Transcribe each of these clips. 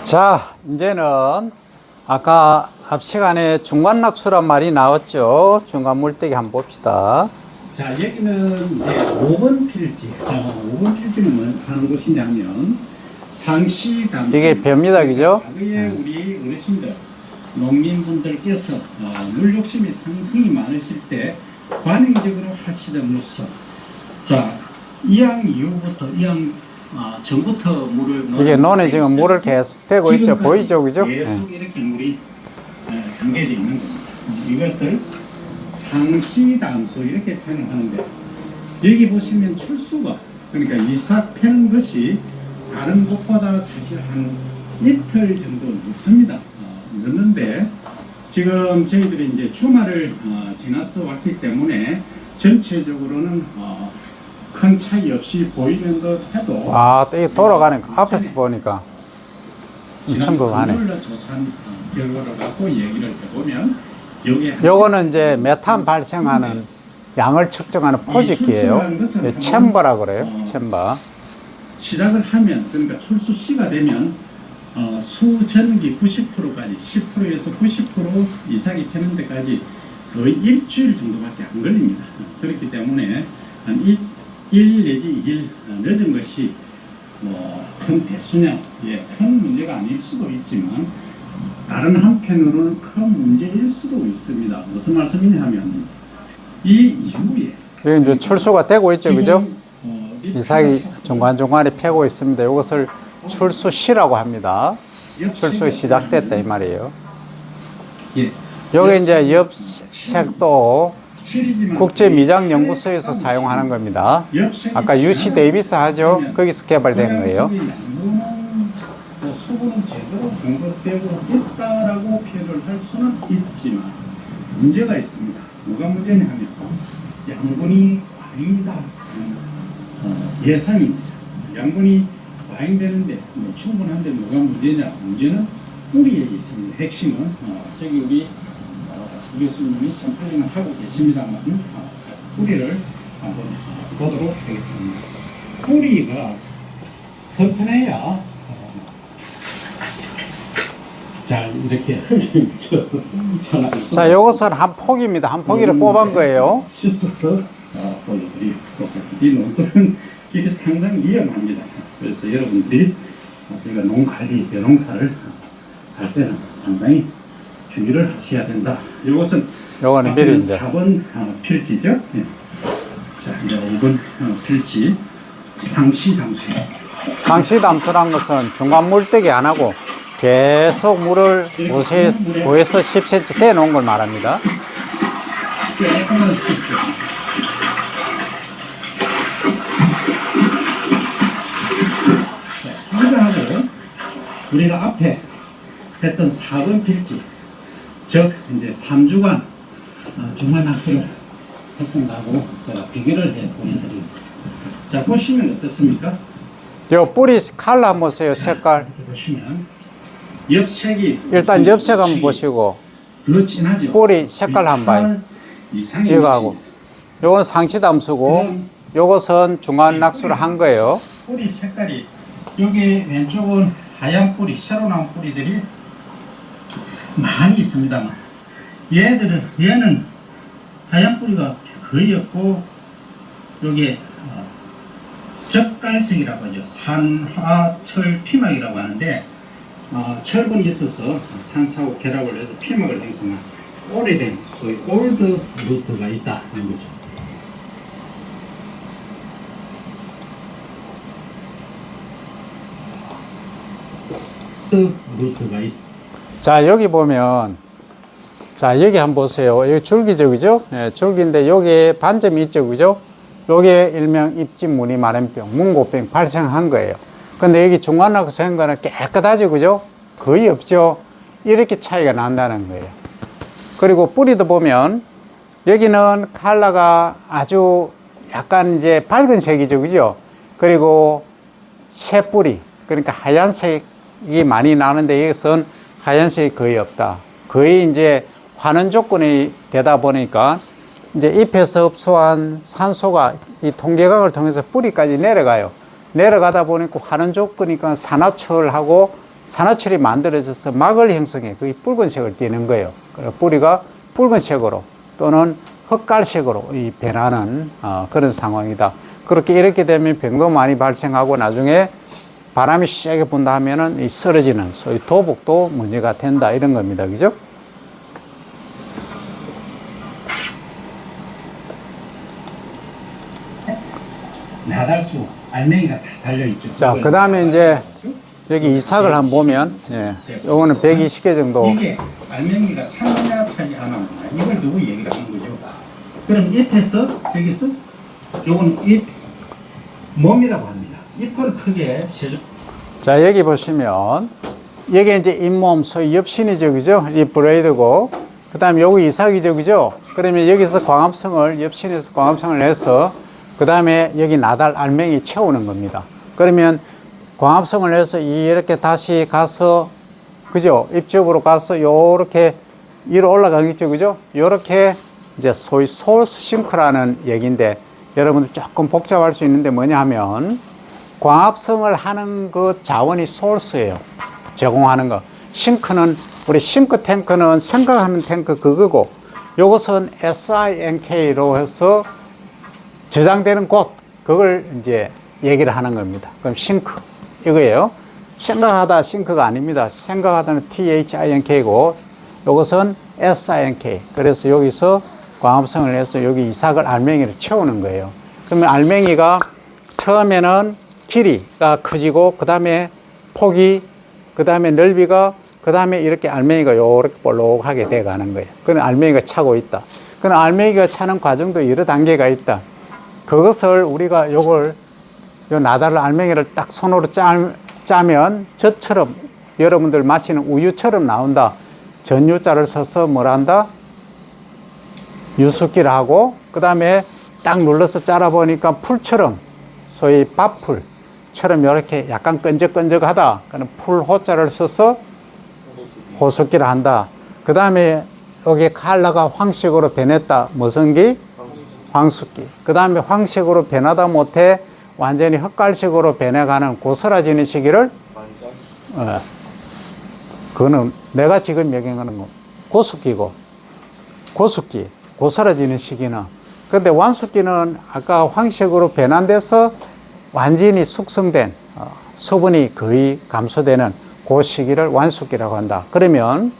자, 이제는 아까 앞 시간에 중간낙수란 말이 나왔죠. 중간 물때기 한번 봅시다. 자, 여기는 이제 5번 필지. 자, 5번 필지는 하는 곳이냐면 상시 담수. 이게 벼입니다, 그죠? 과거에 우리 어르신들, 농민분들께서 물 욕심이 상당히 많으실 때 관행적으로 하시던으로써 자, 이양 이후부터 이양 전부터 물을 이게 논에 지금 물을 계속 대고 있죠. 보이죠, 그죠? 계속 이렇게 물이 담겨져 있는 겁니다. 이것을 상시담수 이렇게 표현을 하는데, 여기 보시면 출수가, 그러니까 이삭 펴는 것이 다른 곳보다 사실 한 이틀 정도 늦습니다. 늦는데 지금 저희들이 이제 주말을 지나서 왔기 때문에 전체적으로는 큰 차이 없이 보이는 듯 해도, 아, 또 이게 돌아가는 거. 앞에서 보니까 첨벙하네. 조사한 결과를 갖고 얘기를 해보면, 요거는 이제 메탄 발생하는 양을 측정하는 포집기예요. 챔버라 그래요. 챔버. 시작을 하면, 그러니까 출수 시가 되면 수전기 90%까지 10%에서 90% 이상이 되는 데까지 거의 일주일 정도밖에 안 걸립니다. 그렇기 때문에 한 1 내지 2일 늦은 것이 큰 대수냐, 큰 문제가 아닐 수도 있지만 다른 한편으로는 큰 문제일 수도 있습니다. 무슨 말씀이냐 하면 이 이후에 여기 이제 출수가 되고 있죠, 그죠? 이삭이 중간중간에 패고 있습니다. 이것을 출수시라고 합니다. 출수 시작됐다 이 말이에요. 여기 이제 옆색도 국제미장연구소에서 사용하는 겁니다. 아까 UC 데이비스 하죠? 거기서 개발된 거예요. 수분은 제대로 공급되고 있다라고 표현을 할 수는 있지만 문제가 있습니다. 뭐가 문제냐 하면 양분이 과잉이다. 예상입니다. 양분이 과잉되는데 충분한데 뭐가 문제냐? 문제는 뿌리에 있습니다. 핵심은 저기 우리 교수님이 샘플링을 하고 계십니다만 뿌리를 한번 보도록 하겠습니다. 뿌리가 튼튼해야 자, 이렇게 묻혀서 자, 요것은 한 포기입니다. 한 포기를 뽑은 거예요. 시스터서 보여드리고, 이 농토는 길이 상당히 위험합니다. 그래서 여러분들이 우리가 농관리, 벼농사를 할 때는 상당히 주의를 하셔야 된다. 요거는 미리 이제 4번 필지죠. 자, 이제 5번 필지 상시담수. 상시담수란 것은 중간 물때기 안 하고 계속 물을 5에서 10cm 대 놓은 걸 말합니다. 이거하고 우리가 앞에 했던 4번 필지, 즉 이제 3주간 중간낙수를 했던다고 제가 비교를 해 보여드리겠습니다. 자, 보시면 어떻습니까? 요 뿌리 칼라 한번 보세요. 색깔. 보시면 옆색이 일단 옆색 한번 보시고 더 진하죠. 뿌리 색깔 한번 봐요. 이거하고 요건 상시담수고 요것은 중간낙수를 한 거예요. 뿌리 색깔이 여기 왼쪽은 하얀 뿌리, 새로 나온 뿌리들이 많이 있습니다만 얘는 하얀 뿌리가 거의 없고 여기에 적갈색이라고 하죠. 산화철 피막이라고 하는데 철분이 있어서 산소하고 결합을 해서 피막을 형성한 오래된 소위 올드 루트가 있다는 거죠. 루트가 자, 여기 보면 자, 여기 한번 보세요. 여기 줄기죠, 그죠? 예, 줄기인데 여기에 반점이 있죠, 그죠? 요게 일명 입지무늬 마름병, 문고병 발생한 거예요. 근데 여기 중간낙수 한 거는 깨끗하죠, 그죠? 거의 없죠. 이렇게 차이가 난다는 거예요. 그리고 뿌리도 보면 여기는 컬러가 아주 약간 이제 밝은 색이죠, 그죠? 그리고 새뿌리, 그러니까 하얀색이 많이 나는데 여기서는 하얀색이 거의 없다. 거의 이제 환원 조건이 되다 보니까 이제 잎에서 흡수한 산소가 이 통계각을 통해서 뿌리까지 내려가요. 내려가다 보니까 환원 조건이니까 산화철하고 산화철이 만들어져서 막을 형성해 거의 붉은색을 띠는 거예요. 그래서 뿌리가 붉은색으로 또는 흑갈색으로 변하는 그런 상황이다. 그렇게 이렇게 되면 병도 많이 발생하고 나중에 바람이 세게 분다 하면은 쓰러지는 소위 도복도 문제가 된다 이런 겁니다. 그죠? 나달수 알맹이가 다 달려있죠. 자, 그 다음에 이제 여기 이삭을 한번 보면, 예, 요거는 120개 정도. 이게 알맹이가 참냐 차지 안 합니다. 이걸 누구 얘기를 하는 거죠. 그럼 잎에서 여기서 요거는 잎 몸이라고 합니다. 잎을 크게 세조. 자, 여기 보시면 여기 이제 잇몸 소위 엽신이죠, 그죠? 이 브레이드고, 그 다음에 여기 이삭이죠, 그죠? 그러면 여기서 광합성을 엽신에서 광합성을 해서 그 다음에 여기 나달 알맹이 채우는 겁니다. 그러면 광합성을 해서 이렇게 다시 가서, 그죠? 입쪽으로 가서 요렇게 위로 올라가겠죠, 그죠? 요렇게 이제 소위 소스 싱크라는 얘기인데, 여러분들 조금 복잡할 수 있는데 뭐냐 하면, 광합성을 하는 그 자원이 소스예요. 제공하는 거. 싱크는, 우리 싱크 탱크는 생각하는 탱크 그거고, 요것은 SINK로 해서 저장되는 곳, 그걸 이제 얘기를 하는 겁니다. 그럼 싱크, 이거예요. 생각하다 싱크가 아닙니다. 생각하다는 THINK고, 이것은 SINK. 그래서 여기서 광합성을 해서 여기 이삭을 알맹이를 채우는 거예요. 그러면 알맹이가 처음에는 길이가 커지고, 그 다음에 폭이, 그 다음에 넓이가, 그 다음에 이렇게 알맹이가 요렇게 볼록하게 돼 가는 거예요. 그건 알맹이가 차고 있다. 그건 알맹이가 차는 과정도 여러 단계가 있다. 그것을 우리가 요걸, 요 나달 알맹이를 딱 손으로 짜면 저처럼 여러분들 마시는 우유처럼 나온다. 전유자를 써서 뭘 한다? 유숙기를 하고, 그 다음에 딱 눌러서 짜라 보니까 풀처럼, 소위 밥풀처럼 이렇게 약간 끈적끈적하다. 그럼 풀호자를 써서 호숙기를 한다. 그 다음에 여기 컬러가 황색으로 변했다. 무슨 기? 황숙기. 그 다음에 황색으로 변하다 못해 완전히 흑갈색으로 변해가는 고스라지는 시기를 그거는 내가 지금 얘기하는 거 고숙기고, 고숙기, 고스라지는 시기는. 근데 완숙기는 아까 황색으로 변환돼서 완전히 숙성된 수분이 거의 감소되는 그 시기를 완숙기라고 한다. 그러면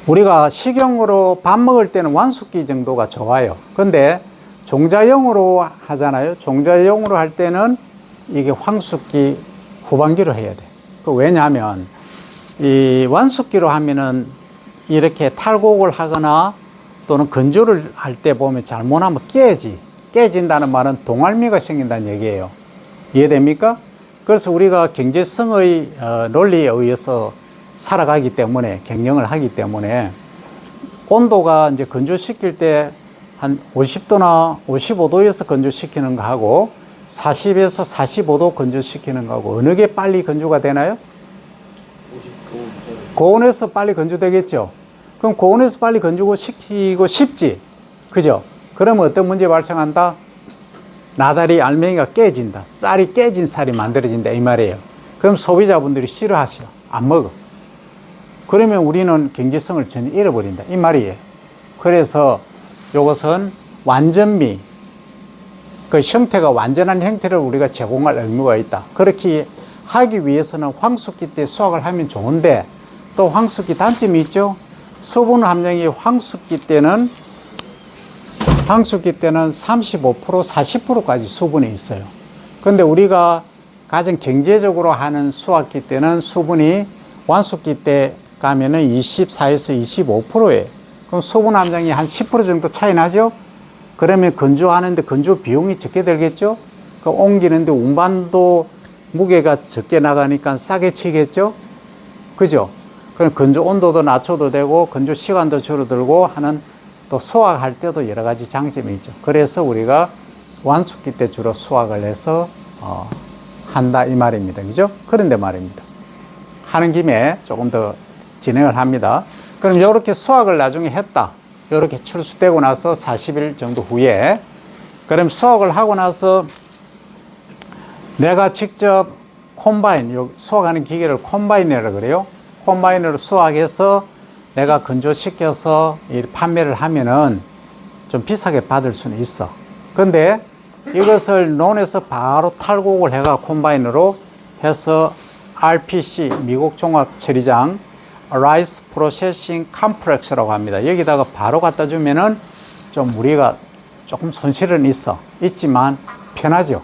우리가 식용으로 밥 먹을 때는 완숙기 정도가 좋아요. 근데 종자용으로 하잖아요. 종자용으로 할 때는 이게 황숙기 후반기로 해야 돼. 왜냐하면 이 완숙기로 하면은 이렇게 탈곡을 하거나 또는 건조를 할 때 보면 잘못하면 깨진다는 말은 동알미가 생긴다는 얘기예요. 이해됩니까? 그래서 우리가 경제성의 논리에 의해서 살아가기 때문에, 경영을 하기 때문에 온도가 이제 건조시킬 때 한 50도나 55도에서 건조시키는 거 하고 40에서 45도 건조시키는 거 하고 어느 게 빨리 건조가 되나요? 고온에서 빨리 건조되겠죠. 그럼 고온에서 빨리 건조고 시키고 싶지, 그죠? 그러면 어떤 문제 발생한다? 나달이 알맹이가 깨진다. 쌀이 깨진 쌀이 만들어진다 이 말이에요. 그럼 소비자분들이 싫어하셔. 안 먹어. 그러면 우리는 경제성을 전혀 잃어버린다 이 말이에요. 그래서 이것은 완전미, 그 형태가 완전한 형태를 우리가 제공할 의무가 있다. 그렇게 하기 위해서는 황숙기 때 수확을 하면 좋은데, 또 황숙기 단점이 있죠. 수분 함량이 황숙기 때는 35%, 40%까지 수분이 있어요. 그런데 우리가 가장 경제적으로 하는 수확기 때는 수분이 완숙기 때 가면은 24에서 25%예요. 그럼 수분 함량이 한 10% 정도 차이 나죠? 그러면 건조하는데 건조 비용이 적게 들겠죠? 그 옮기는데 운반도 무게가 적게 나가니까 싸게 치겠죠? 그죠? 그럼 건조 온도도 낮춰도 되고 건조 시간도 줄어들고 하는, 또 수확할 때도 여러 가지 장점이 있죠. 그래서 우리가 완숙기 때 주로 수확을 해서 한다 이 말입니다. 그죠? 그런데 말입니다. 하는 김에 조금 더 진행을 합니다. 그럼 이렇게 수확을 나중에 했다. 이렇게 출수되고 나서 40일 정도 후에, 그럼 수확을 하고 나서 내가 직접 콤바인, 요 수확하는 기계를 콤바인이라고 그래요. 콤바인으로 수확해서 내가 건조시켜서 이 판매를 하면은 좀 비싸게 받을 수는 있어. 근데 이것을 논에서 바로 탈곡을 해가 콤바인으로 해서 RPC, 미국 종합 처리장 Rice Processing Complex라고 합니다. 여기다가 바로 갖다 주면은 좀 우리가 조금 손실은 있지만 편하죠.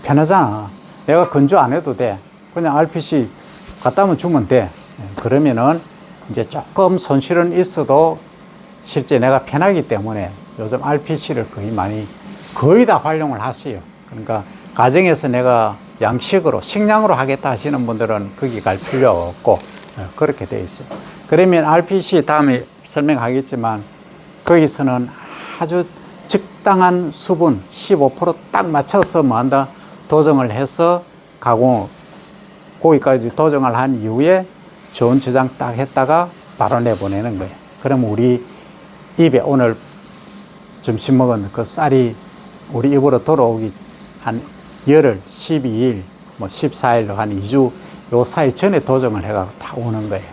편하잖아. 내가 건조 안 해도 돼. 그냥 RPC 갖다 주면 돼. 그러면은 이제 조금 손실은 있어도 실제 내가 편하기 때문에 요즘 RPC를 거의 다 활용을 하세요. 그러니까 가정에서 내가 양식으로, 식량으로 하겠다 하시는 분들은 거기 갈 필요가 없고, 그렇게 되어 있어요. 그러면 RPC 다음에 설명하겠지만, 거기서는 아주 적당한 수분 15% 맞춰서 뭐한다? 도정을 해서 고기까지 도정을 한 이후에 좋은 저장 딱 했다가 바로 내보내는 거예요. 그럼 우리 입에 오늘 점심 먹은 그 쌀이 우리 입으로 돌아오기 한 열흘, 12일, 14일, 한 2주 요 사이 전에 도정을 해가 다 오는 거예요.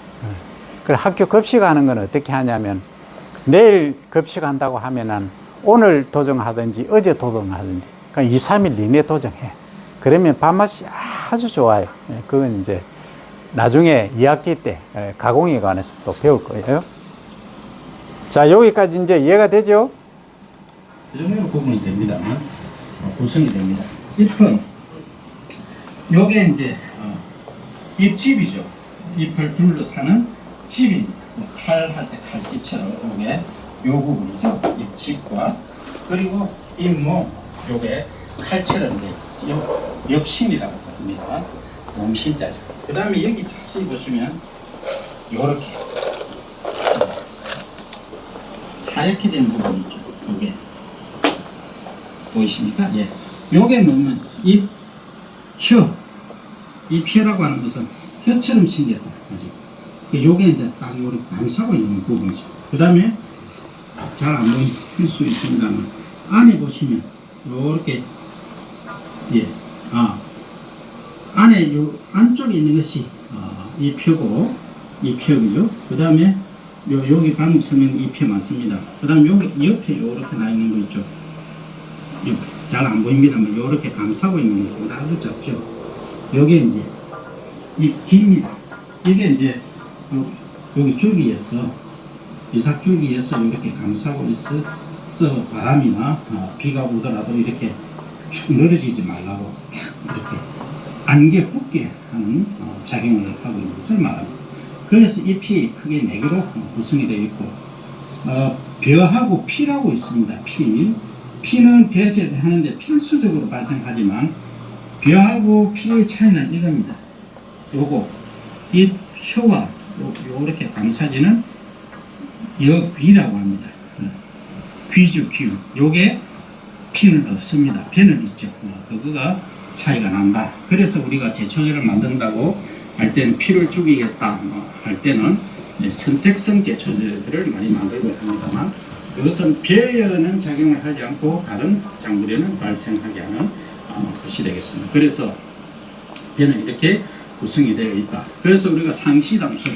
그래 학교 급식하는 건 어떻게 하냐면 내일 급식한다고 하면은 오늘 도정하든지 어제 도정하든지 그러니까 2, 3일 이내 도정해. 그러면 밥맛이 아주 좋아요. 그건 이제 나중에 2학기 때 가공에 관해서 또 배울 거예요. 자, 여기까지 이제 이해가 되죠? 그 정도로 구분이 됩니다만, 구성이 됩니다. 잎은, 요게 이제, 잎집이죠. 잎을 둘러싸는 집입니다. 칼 할 때 칼집처럼 요게 요 부분이죠. 잎집과, 그리고 잎몸, 요게 칼처럼 이제 엽신이라고 합니다. 몸신자죠. 그 다음에 여기 자세히 보시면, 요렇게 하얗게 된 부분이 있죠. 요게. 보이십니까? 예. 요게 뭐냐면 잎혀라고 하는 것은 혀처럼 생겼다. 요게 이제 딱 요렇게 감싸고 있는 부분이죠. 그 다음에 잘 안 보일 수 있습니다만 안에 보시면 요렇게 안에 요 안쪽에 있는 것이 잎혀고 잎혀고요. 그 다음에 여기 방금 설명 잎혀 맞습니다. 그 다음에 여기 옆에 요렇게 나 있는 거 있죠. 잘 안 보입니다만 요렇게 감싸고 있는 것은 아주 작죠. 요게 이제 잎입니다. 이게 이제 여기 줄기에서 이삭줄기에서 이렇게 감싸고 있어 바람이나 비가 오더라도 이렇게 축 늘어지지 말라고 이렇게 안개 굳게 하는 작용을 하고 있는 것을 말합니다. 그래서 잎이 크게 4개로 구성이 되어 있고 벼하고 피라고 있습니다. 피는 벼제를 하는데 필수적으로 발생하지만 벼하고 피의 차이는 이겁니다. 요거 잎혀와 요렇게 감싸지는 여귀라고 합니다. 귀죠, 귀. 요게 피는 없습니다. 벼는 있죠. 그거가 차이가 난다. 그래서 우리가 제초제를 만든다고 할 때는 피를 죽이겠다 할 때는 선택성 제초제들을 많이 만들고 합니다만 그것은 벼에는 작용을 하지 않고 다른 작물에는 발생하게 하는 것이 되겠습니다. 그래서 벼는 이렇게 구성이 되어 있다. 그래서 우리가 상시담수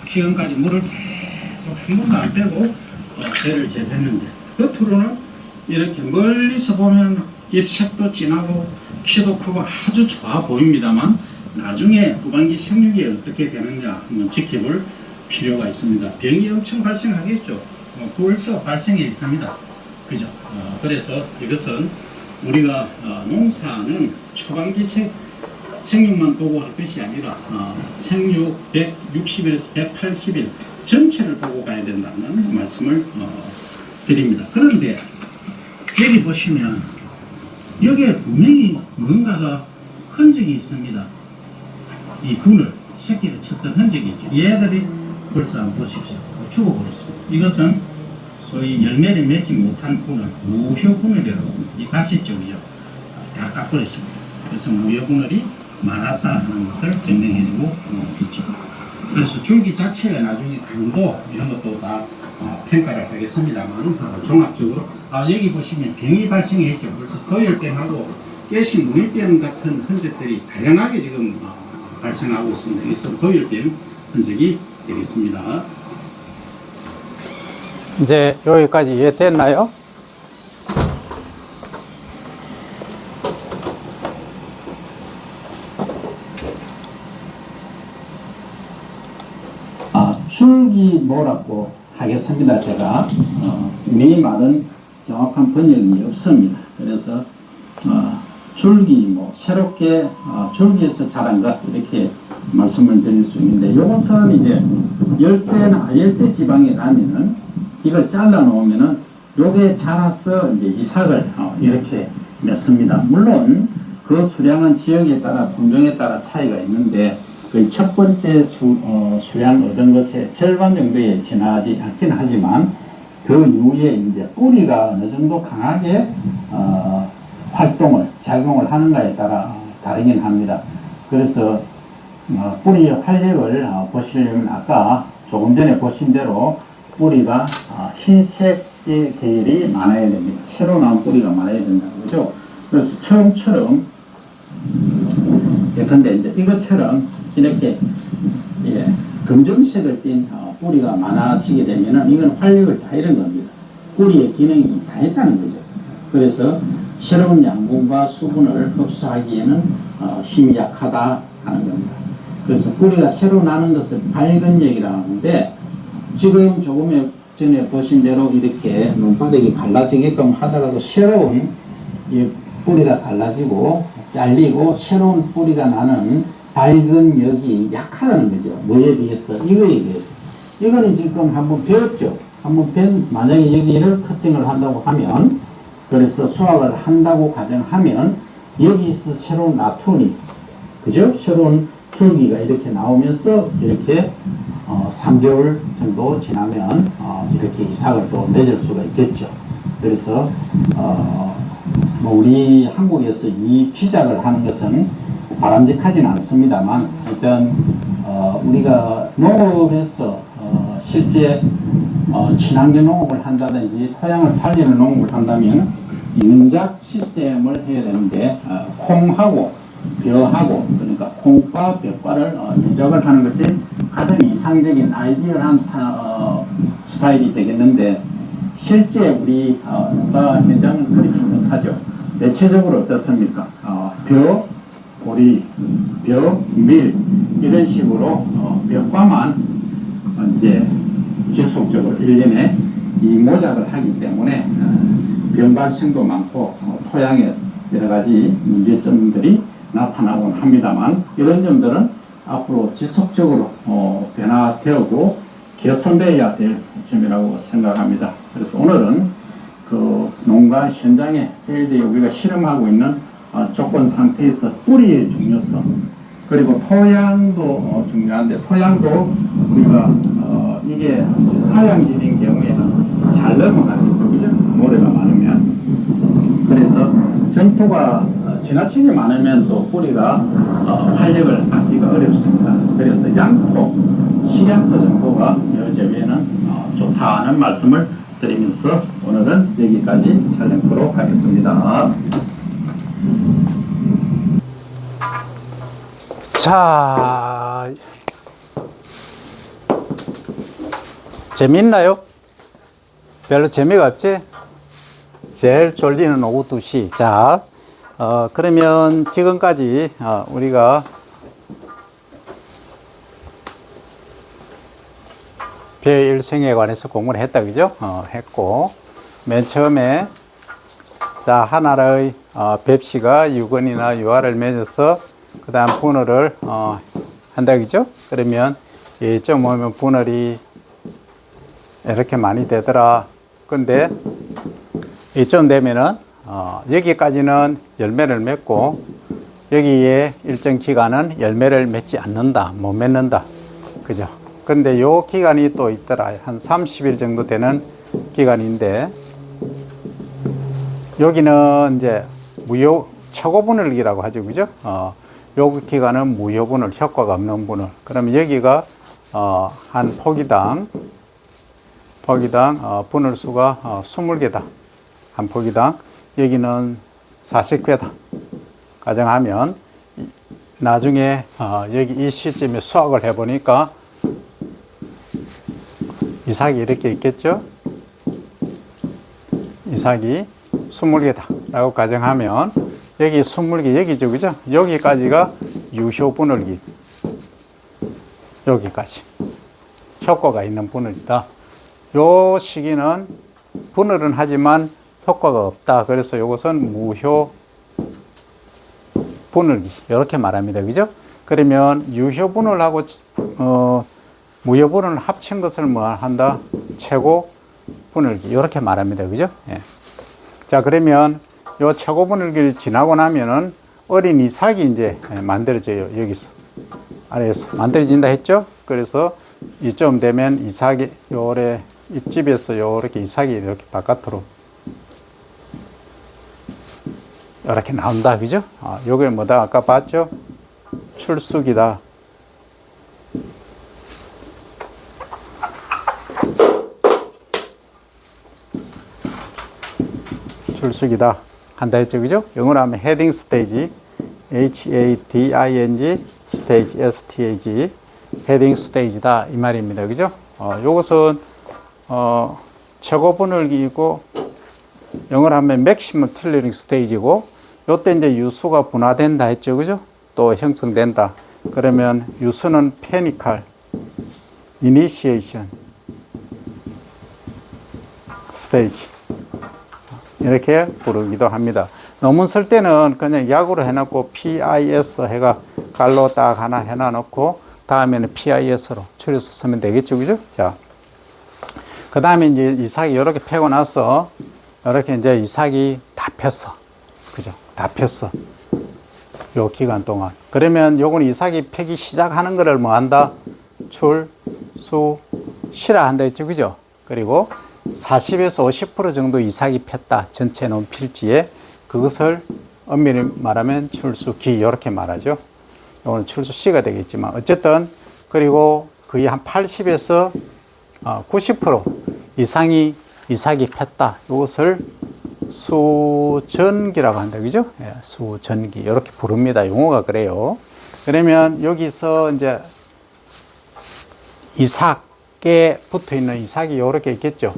지금까지 물을 계속 한 번도 안 빼고 벼를 재배했는데 겉으로는 이렇게 멀리서 보면 잎색도 진하고 키도 크고 아주 좋아 보입니다만 나중에 후반기 생육이 어떻게 되느냐 한번 지켜볼 필요가 있습니다. 병이 엄청 발생하겠죠. 9월서 발생해 있습니다. 그죠? 그래서 이것은 우리가 농사는 초반기 생육만 보고 할 것이 아니라 생육 160일에서 180일 전체를 보고 가야 된다는 말씀을 드립니다. 그런데 여기 보시면 여기에 분명히 뭔가가 흔적이 있습니다. 이 분을 새끼를 쳤던 흔적이 있죠. 얘들이 벌써 한번 보십시오. 죽어버렸습니다. 이것은 소위 열매를 맺지 못한 분을 무효분을이라고 합니다. 이 가시 쪽이죠. 다 깎아버렸습니다. 그래서 무효분을이 많았다 하는 것을 증명해주고 있죠. 그래서 줄기 자체가 나중에 강도 이런 것도 다 평가를 하겠습니다만 종합적으로 여기 보시면 병이 발생했죠. 그래서 도열병하고 깨신 문일병 같은 흔적들이 다양하게 지금 발생하고 있습니다. 그래서 도일병 흔적이 되겠습니다. 이제 여기까지 이해됐나요? 줄기모라고 하겠습니다. 제가 우리말은 정확한 번역이 없습니다. 그래서 줄기모, 새롭게 줄기에서 자란 것 이렇게 말씀을 드릴 수 있는데, 이것은 이제 열대나 아열대 지방에 가면은 이걸 잘라 놓으면은 요게 자라서 이제 이삭을 이렇게 맺습니다. 물론 그 수량은 지역에 따라 품종에 따라 차이가 있는데, 그 첫 번째 수량 얻은 것의 절반 정도에 지나지 않긴 하지만, 그 이후에 이제 뿌리가 어느 정도 강하게 작용을 하는가에 따라 다르긴 합니다. 그래서 뿌리의 활력을 보시려면 아까 조금 전에 보신 대로 뿌리가 흰색 계열이 많아야 됩니다. 새로 나온 뿌리가 많아야 된다고 그죠? 그래서 처음처럼 예컨대 이제 이것처럼 이렇게 검정색을 띤 뿌리가 많아지게 되면은 이건 활력을 다 잃은 겁니다. 뿌리의 기능이 다 했다는 거죠. 그래서 새로운 양분과 수분을 흡수하기에는 힘이 약하다 하는 겁니다. 그래서 뿌리가 새로 나는 것을 발근력이라고 하는데, 지금 조금 전에 보신 대로 이렇게 논바닥이 갈라지게끔 하더라도 새로운 이 뿌리가 갈라지고 잘리고 새로운 뿌리가 나는 발근력이 약하다는 거죠. 뭐에 비해서? 이거에 비해서. 이거는 지금 한번 배웠죠. 만약에 여기를 커팅을 한다고 하면, 그래서 수확을 한다고 가정하면 여기서 새로운 나톤이, 그죠? 새로운 줄기가 이렇게 나오면서 이렇게 3개월 정도 지나면 이렇게 이삭을 또 맺을 수가 있겠죠. 그래서 우리 한국에서 이 비작을 하는 것은 바람직하지는 않습니다만, 일단 우리가 농업에서 실제 친환경 농업을 한다든지 토양을 살리는 농업을 한다면 인작 시스템을 해야 되는데, 콩하고 벼하고, 그러니까 콩과 벼과를 인작을 하는 것이 가장 이상적인 아이디어한 스타일이 되겠는데, 실제 우리 농가 현장은 그렇지 못하죠. 대체적으로 어떻습니까? 벼, 보리, 벼, 밀 이런 식으로 벼과만 이제 지속적으로 1년에 이 모작을 하기 때문에 병 발생도 많고 토양에 여러 가지 문제점들이 나타나곤 합니다만, 이런 점들은 앞으로 지속적으로 변화되고 개선되어야 될 점이라고 생각합니다. 그래서 오늘은 그 농가 현장에 필드에 우리가 실험하고 있는 조건 상태에서 뿌리의 중요성, 그리고 토양도 중요한데, 토양도 우리가 이게 사양지인 경우에는 잘 넘어가겠죠, 그죠? 모래가 많으면. 그래서 전토가 지나치게 많으면 또 뿌리가 활력을 받기가 어렵습니다. 그래서 양토, 식양토 정도가 여제외에는 좋다는 말씀을 드리면서 오늘은 여기까지 촬영하도록 하겠습니다. 자, 재밌나요? 별로 재미가 없지? 제일 졸리는 오후 2시. 자, 그러면 지금까지 우리가 벼일생에 관해서 공부를 했다, 그죠? 했고, 맨 처음에 자, 하나의 뱁씨가 유건이나 유화를 맺어서 그 다음 분할을 한다, 그죠? 그러면 이쯤 오면 분할이 이렇게 많이 되더라. 근데 이쯤 되면은 여기까지는 열매를 맺고 여기에 일정 기간은 열매를 맺지 않는다, 못 맺는다, 그죠? 근데 요 기간이 또 있더라. 한 30일 정도 되는 기간인데, 여기는 이제 초고분할기라고 하죠, 그죠? 요 기간은 무효분할, 효과가 없는 분할. 그러면 여기가 한 포기당 분할 수가 20개다. 한 포기당. 여기는 40개다. 가정하면 나중에 여기 이 시점에 수학을 해보니까 이삭이 이렇게 있겠죠? 이삭이 20개다 라고 가정하면 여기 20개 여기죠, 그죠? 여기까지가 유효 분할기, 여기까지 효과가 있는 분할이다. 요 시기는 분할은 하지만 효과가 없다. 그래서 이것은 무효 분할기 이렇게 말합니다, 그죠? 그러면 유효 분할하고 무효 분할을 합친 것을 뭐 한다? 최고 분할기 이렇게 말합니다, 그죠? 예. 자, 그러면 요 최고 분할기를 지나고 나면은 어린 이삭이 이제 만들어져요. 여기서 아래에서 만들어진다 했죠? 그래서 이쯤 되면 이삭이 요래 입집에서 요렇게 이삭이 이렇게 바깥으로 이렇게 나온다, 그죠? 요게 뭐다? 아까 봤죠? 출숙이다. 출숙이다 한다 했죠, 그죠? 영어로 하면 헤딩 스테이지, HADING 스테이지, STAG, 헤딩 스테이지다 이 말입니다, 그죠? 요것은 최고 분할기이고 영어로 하면 맥시멈 틸러링 스테이지고, 요때 이제 유수가 분화된다 했죠, 그죠? 또 형성된다. 그러면 유수는 페니칼 이니시에이션 스테이지 이렇게 부르기도 합니다. 논문 쓸 때는 그냥 약으로 해놓고 PIS 해가 갈로 딱 하나 해놔놓고 다음에는 PIS로 줄여서 쓰면 되겠죠, 그죠? 자, 그 다음에 이제 이삭이 이렇게 패고 나서 이렇게 이제 이삭이 다 폈어, 그죠? 다 폈어. 요 기간 동안. 그러면 요건 이삭이 펴기 시작하는 거를 뭐 한다? 출수시라 한다 했죠, 그죠? 그리고 40에서 50% 정도 이삭이 폈다. 전체 논 필지에. 그것을 엄밀히 말하면 출수기 이렇게 말하죠. 이거는 출수시가 되겠지만 어쨌든 그리고 거의 한 80에서 90% 이상이 이삭이 폈다. 이것을 수전기라고 한다, 그죠? 예, 수전기 이렇게 부릅니다. 용어가 그래요. 그러면 여기서 이제 이삭에 붙어 있는 이삭이 이렇게 있겠죠.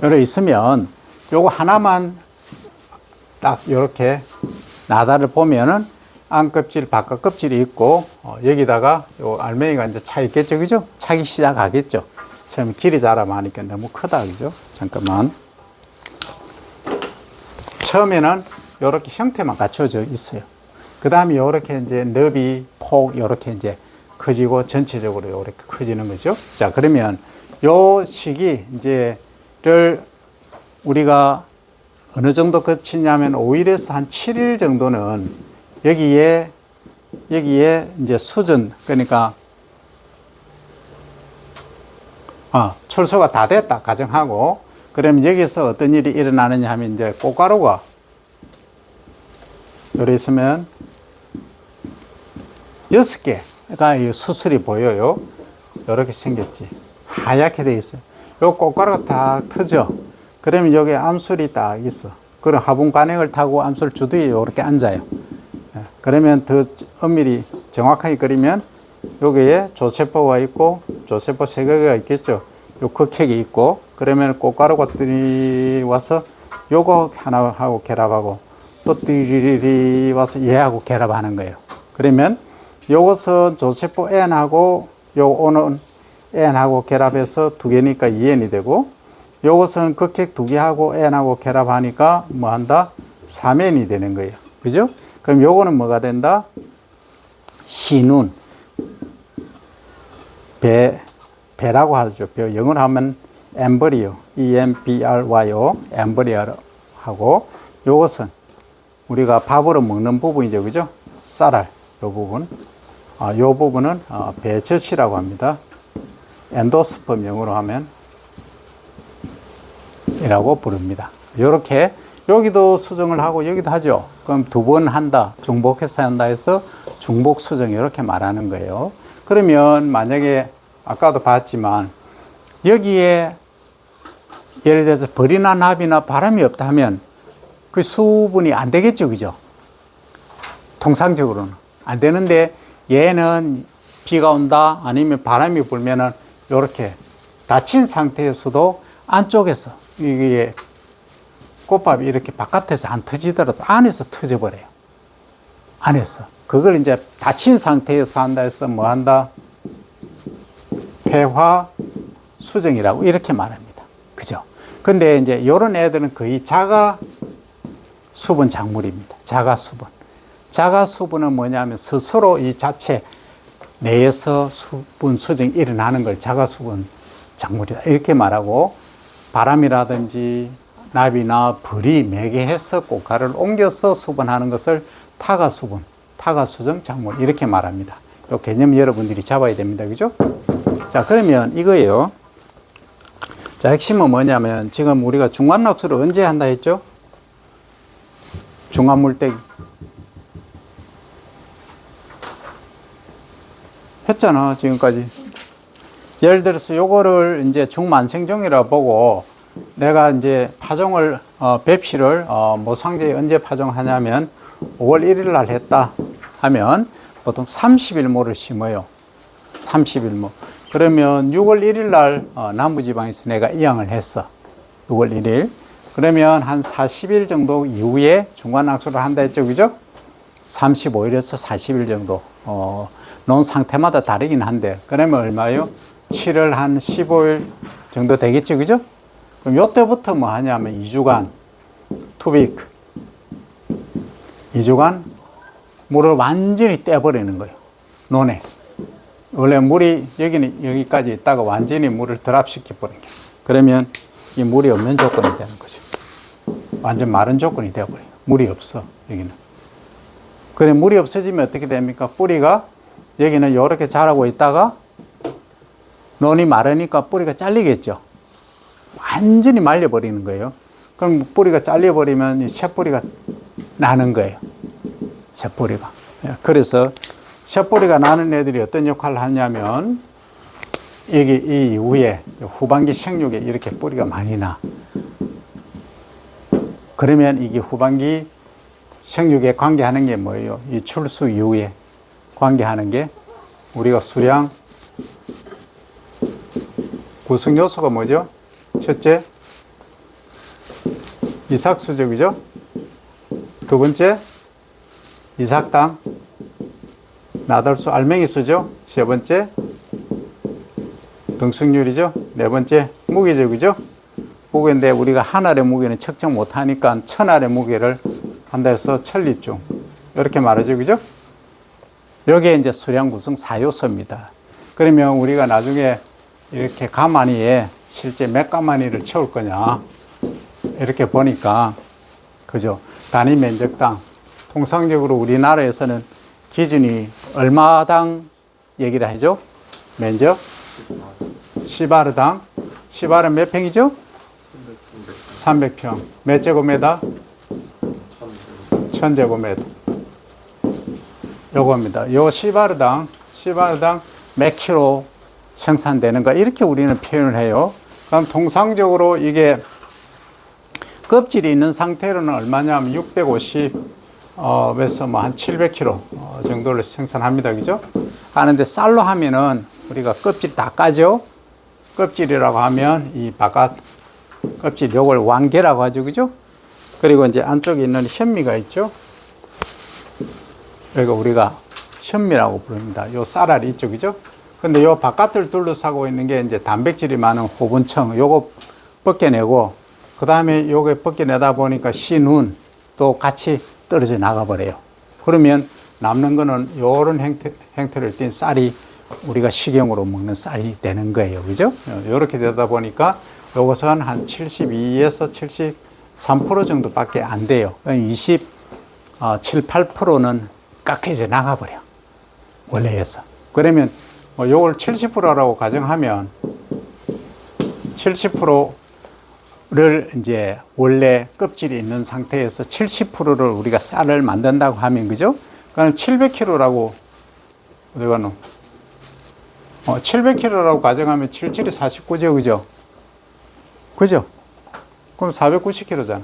이렇게 있으면 요거 하나만 딱 이렇게 나다를 보면은 안껍질, 바깥껍질이 있고, 여기다가 요 알맹이가 이제 차 있겠죠, 그죠? 차기 시작하겠죠. 처음 길이 자라면 하니까 너무 크다, 그죠? 잠깐만. 처음에는 이렇게 형태만 갖춰져 있어요. 그 다음에 이렇게 이제 너비, 폭, 이렇게 이제 커지고 전체적으로 이렇게 커지는 거죠. 자, 그러면 요 시기 이제를 우리가 어느 정도 거치냐면 5일에서 한 7일 정도는 여기에 이제 수전, 그러니까 출소가 다 됐다 가정하고, 그러면 여기서 어떤 일이 일어나느냐 하면 이제 꽃가루가 여기 있으면 6개가 수술이 보여요. 이렇게 생겼지. 하얗게 돼 있어요. 요 꽃가루가 다 터져. 그러면 여기 암술이 딱 있어. 그럼 화분 관행을 타고 암술 주둥이에 이렇게 앉아요. 그러면 더 엄밀히 정확하게 그리면 여기에 조세포가 있고, 조세포 3개가 있겠죠. 요 극핵이 있고, 그러면 꽃가루가 들이와서 요거 하나하고 결합하고, 또 들이 와서 얘하고 결합하는 거예요. 그러면 요것은 조세포 N하고 요 O는 N하고 결합해서 2개니까 2N이 되고, 요것은 극핵 2개하고 N하고 결합하니까 뭐 한다? 3N이 되는 거예요. 그죠? 그럼 요거는 뭐가 된다? 신운. 배라고 하죠. 영어로 하면 엠브리오. EMBRYO. 엠브리오 하고, 요것은 우리가 밥으로 먹는 부분이죠. 그죠? 쌀알. 요 부분. 요 부분은 배젖이라고 합니다. 엔도스펌 영어로 하면 이라고 부릅니다. 요렇게 여기도 수정을 하고 여기도 하죠. 그럼 2번 한다. 중복해서 한다 해서 중복 수정 이렇게 말하는 거예요. 그러면 만약에 아까도 봤지만 여기에 예를 들어서 벌이나 나비나 바람이 없다 하면 그 수분이 안 되겠죠, 그죠? 통상적으로는 안 되는데 얘는 비가 온다 아니면 바람이 불면은 이렇게 닫힌 상태에서도 안쪽에서 이게 꽃밥이 이렇게 바깥에서 안 터지더라도 안에서 터져버려요. 안에서. 그걸 이제 닫힌 상태에서 한다 해서 뭐 한다? 폐화 수정이라고 이렇게 말합니다. 그죠? 근데 이제 이런 애들은 거의 자가 수분 작물입니다. 자가 수분. 자가 수분은 뭐냐면 스스로 이 자체 내에서 수분 수정이 일어나는 걸 자가 수분 작물이다. 이렇게 말하고 바람이라든지 나비나 벌이 매개해서 꽃가루를 옮겨서 수분하는 것을 타가 수분, 타가 수정 작물 이렇게 말합니다. 이 개념 여러분들이 잡아야 됩니다. 그죠? 자, 그러면 이거예요. 자, 핵심은 뭐냐면 지금 우리가 중간낙수를 언제 한다 했죠? 중간물떼기. 했잖아, 지금까지. 예를 들어서 요거를 이제 중만생종이라 보고 내가 이제 파종을, 뱁씨를, 모상제에 언제 파종하냐면 5월 1일 날 했다 하면 보통 30일모를 심어요. 30일모. 그러면 6월 1일 날 남부지방에서 내가 이양을 했어. 6월 1일. 그러면 한 40일 정도 이후에 중간낙수를 한다 했죠. 그죠? 35일에서 40일 정도. 논 상태마다 다르긴 한데. 그러면 얼마요? 7월 한 15일 정도 되겠죠. 그죠? 그럼 요때부터 뭐 하냐면 2주간 투비크 2주간 물을 완전히 떼버리는 거예요. 논에. 원래 물이 여기는 여기까지 있다가 완전히 물을 드랍시켜 버린 게. 그러면 이 물이 없는 조건이 되는 거죠. 완전 마른 조건이 되어버려요. 물이 없어, 여기는. 그래, 물이 없어지면 어떻게 됩니까? 뿌리가 여기는 이렇게 자라고 있다가 논이 마르니까 뿌리가 잘리겠죠. 완전히 말려버리는 거예요. 그럼 뿌리가 잘려버리면 새뿌리가 나는 거예요. 새뿌리가. 그래서 새뿌리가 나는 애들이 어떤 역할을 하냐면 여기 이 이후에 후반기 생육에 이렇게 뿌리가 많이 나. 그러면 이게 후반기 생육에 관계하는 게 뭐예요? 이 출수 이후에 관계하는 게 우리가 수량 구성 요소가 뭐죠? 첫째, 이삭수적이죠? 두 번째, 이삭당, 나달수, 알맹이수죠? 세 번째, 등승률이죠? 네 번째, 무게적이죠? 무게인데 우리가 한 알의 무게는 측정 못하니까 천 알의 무게를 한다 해서 천립중. 이렇게 말하죠. 그죠? 여기에 이제 수량 구성 4요소입니다. 그러면 우리가 나중에 이렇게 가마니에 실제 몇 가마니를 채울 거냐. 이렇게 보니까, 그죠? 단위 면적당. 통상적으로 우리나라에서는 기준이 얼마당 얘기를 하죠? 면적? 10아르당. 10아르 몇 평이죠? 300평. 몇 제곱미터? 1000제곱미터. 요겁니다. 요 10아르당 몇 킬로 생산되는가 이렇게 우리는 표현을 해요. 그럼 통상적으로 이게 껍질이 있는 상태로는 얼마냐면 650에서 뭐 한 700kg 정도를 생산합니다. 그죠? 하는데 쌀로 하면은 우리가 껍질 다 까죠? 껍질이라고 하면 이 바깥 껍질 요걸 완계라고 하죠. 그죠? 그리고 이제 안쪽에 있는 현미가 있죠? 여기가 우리가 현미라고 부릅니다. 요 쌀알이 있죠. 그죠? 근데 요 바깥을 둘러싸고 있는 게 이제 단백질이 많은 호분청, 요거 벗겨내고, 그 다음에 요거 벗겨내다 보니까 씨눈 또 같이 떨어져 나가버려요. 그러면 남는 거는 요런 형태를 띈 쌀이 우리가 식용으로 먹는 쌀이 되는 거예요. 그죠? 요렇게 되다 보니까 요것은 한 72에서 73% 정도밖에 안 돼요. 27, 8%는 깎여져 나가버려. 원래에서. 그러면 요걸 70%라고 가정하면 70%를 이제 원래 껍질이 있는 상태에서 70%를 우리가 쌀을 만든다고 하면, 그죠? 그럼 700kg라고 어디가 노? 700kg라고 가정하면 77이 49죠, 그죠? 그죠? 그럼 490kg잖아.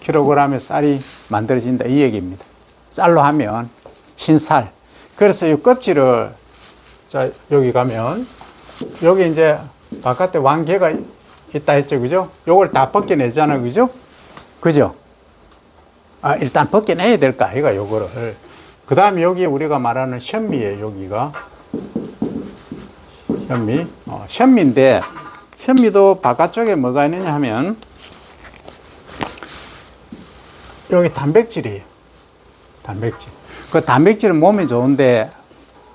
kg의 쌀이 만들어진다 이 얘기입니다. 쌀로 하면 흰쌀. 그래서 이 껍질을 자 여기 가면 여기 이제 바깥에 왕개가 있다 했죠, 그죠? 요걸 다 벗겨내잖아요, 그죠? 그죠? 아, 일단 벗겨내야 될까, 아이가, 요거를. 그 다음에 여기 우리가 말하는 현미예요, 여기가. 현미. 현미인데, 현미도 바깥쪽에 뭐가 있느냐 하면, 여기 단백질이에요. 단백질. 그 단백질은 몸에 좋은데,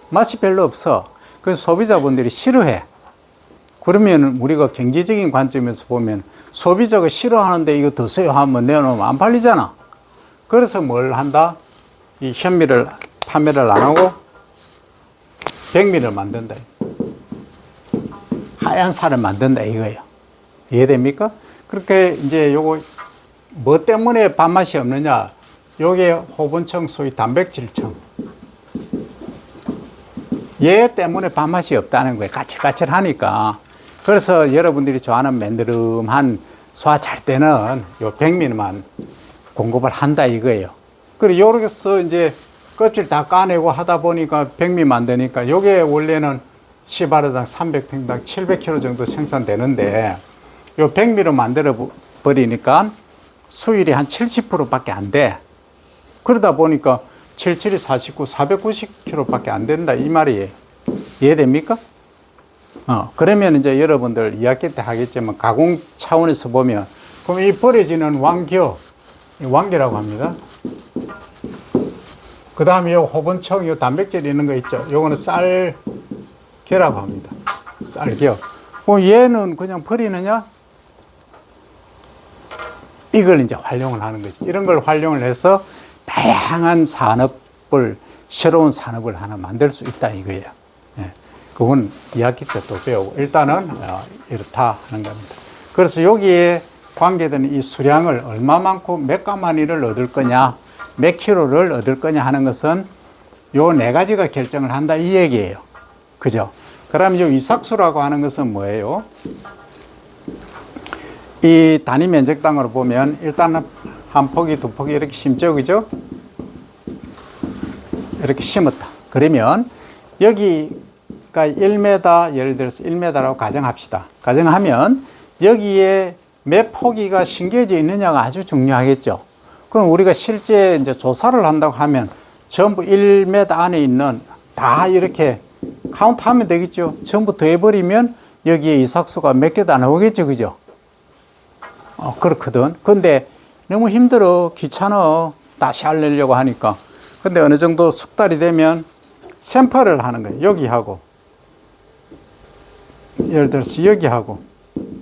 맛이 별로 없어. 그래서 소비자분들이 싫어해. 그러면 우리가 경제적인 관점에서 보면 소비자가 싫어하는데 이거 드세요 하면 내놓으면 안 팔리잖아. 그래서 뭘 한다? 이 현미를 판매를 안 하고 백미를 만든다. 하얀 살을 만든다 이거예요. 이해됩니까? 그렇게 이제 요거 뭐 때문에 밥맛이 없느냐? 요게 호분청 소위 단백질청. 얘 때문에 밥맛이 없다는 거예요. 까칠까칠하니까. 그래서 여러분들이 좋아하는 맨드름한 소화 잘 때는 요 백미만 공급을 한다 이거예요. 그리고 요렇게서 이제 껍질 다 까내고 하다 보니까 백미 만드니까 요게 원래는 시바르당 300평당 700kg 정도 생산되는데 요 백미로 만들어 버리니까 수율이 한 70% 밖에 안 돼. 그러다 보니까 77이 49, 490kg 밖에 안 된다 이 말이에요. 이해됩니까? 그러면 이제 여러분들 2학기 때 하겠지만 가공 차원에서 보면 그럼 이 버려지는 왕겨, 왕겨라고 합니다. 그 다음에 요 호분청, 요 단백질 있는 거 있죠. 요거는 쌀겨라고 합니다. 쌀겨. 그럼 얘는 그냥 버리느냐? 이걸 이제 활용을 하는 거지. 이런 걸 활용을 해서 다양한 산업을, 새로운 산업을 하나 만들 수 있다 이거예요. 예. 그건 2학기 때 또 배우고 일단은 이렇다 하는 겁니다. 그래서 여기에 관계되는 이 수량을 얼마만큼 몇 가마니를 얻을 거냐, 몇 킬로를 얻을 거냐 하는 것은 요 네 가지가 결정을 한다 이 얘기예요. 그죠? 그럼 요 이삭수라고 하는 것은 뭐예요? 이 단위 면적당으로 보면 일단은 한 포기, 두 포기 이렇게 심죠, 그죠? 이렇게 심었다. 그러면 여기가 1m, 예를 들어서 1m라고 가정합시다. 가정하면 여기에 몇 포기가 심겨져 있느냐가 아주 중요하겠죠. 그럼 우리가 실제 이제 조사를 한다고 하면 전부 1m 안에 있는 다 이렇게 카운트하면 되겠죠. 전부 더해버리면 여기에 이삭수가 몇 개도 안 나오겠죠, 그죠? 그렇거든. 근데 너무 힘들어, 귀찮아, 다시 하려고 하니까. 근데 어느 정도 숙달이 되면 샘플을 하는 거예요. 여기하고, 예를 들어서 여기하고,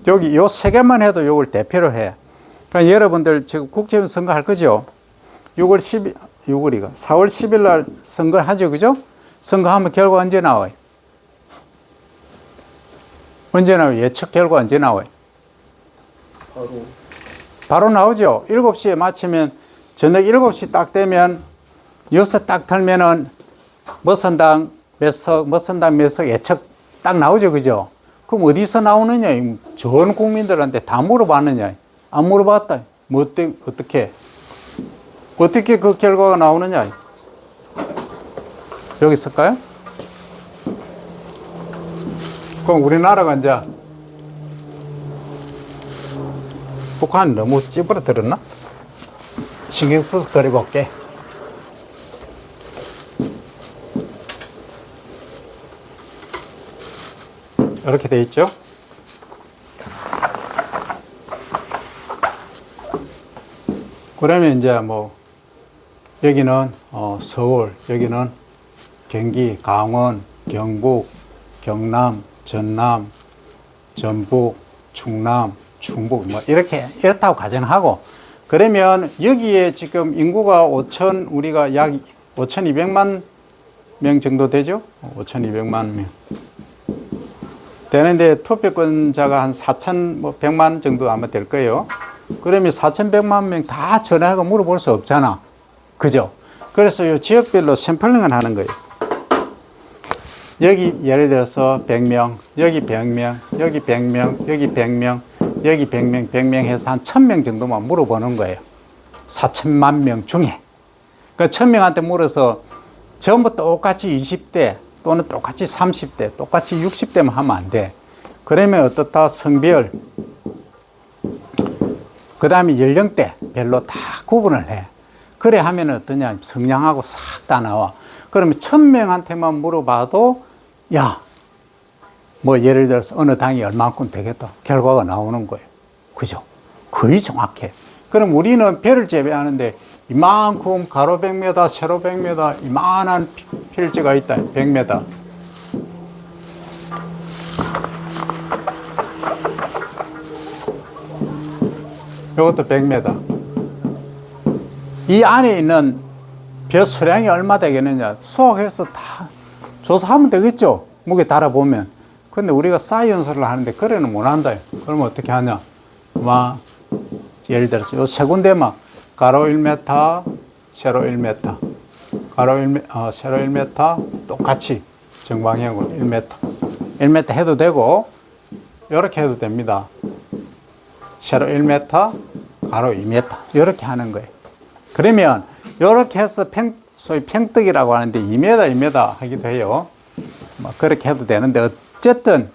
여기 요 세 개만 해도 요걸 대표로 해. 그러니까 여러분들 지금 국회의원 선거 할 거죠? 4월 10일 날 선거하죠, 그죠? 선거하면 결과 언제 나와요? 언제 나와요? 예측 결과 언제 나와요? 바로 나오죠. 7시에 마치면 저녁 7시 딱 되면 뉴스 딱 틀면은 뭐 선당 몇 석, 뭐 선당 몇 석 예측 딱 나오죠, 그죠? 그럼 어디서 나오느냐? 전 국민들한테 다 물어봤느냐? 안 물어봤다. 뭐 어떻게 그 결과가 나오느냐? 여기 있을까요? 그럼 우리나라가 이제 북한 너무 찌부러들었나? 신경 써서 그려볼게. 이렇게 돼 있죠? 그러면 이제 뭐 여기는 서울, 여기는 경기, 강원, 경북, 경남, 전남, 전북, 충남, 충북 뭐 이렇다고 가정하고 그러면 여기에 지금 인구가 우리가 약 5,200만 명 정도 되죠? 5,200만 명 되는데 투표권자가 한 4,100만 정도 아마 될 거예요. 그러면 4,100만 명 다 전화하고 물어볼 수 없잖아. 그죠? 그래서 이 지역별로 샘플링을 하는 거예요. 여기 예를 들어서 100명, 여기 100명, 여기 100명, 여기 100명, 여기 100명, 100명 해서 한 1,000명 정도만 물어보는 거예요. 4천만 명 중에. 그 1000명한테 물어서 전부 똑같이 20대 또는 똑같이 30대, 똑같이 60대만 하면 안 돼. 그러면 어떻다? 성별, 그 다음에 연령대별로 다 구분을 해. 그래 하면 어떠냐? 성향하고 싹 다 나와. 그러면 1000명한테만 물어봐도, 야, 뭐 예를 들어서 어느 당이 얼만큼 되겠다. 결과가 나오는 거예요. 그죠? 거의 정확해. 그럼 우리는 별을 재배하는데 이만큼 가로 100m, 세로 100m, 이만한 필지가 있다. 100m. 이것도 100m. 이 안에 있는 벼 수량이 얼마 되겠느냐. 수확해서 다 조사하면 되겠죠. 무게 달아보면. 근데 우리가 사이언스를 하는데 그래는 못 한다. 그러면 어떻게 하냐. 예를 들어서 요 세 군데만 가로 1m, 세로 1m, 가로 1m, 세로 1m 똑같이 정방향으로 1m, 1m 해도 되고 이렇게 해도 됩니다. 세로 1m, 가로 2m 이렇게 하는 거예요. 그러면 이렇게 해서 소위 평떡이라고 하는데 2m, 2m 하기도 해요. 그렇게 해도 되는데 어쨌든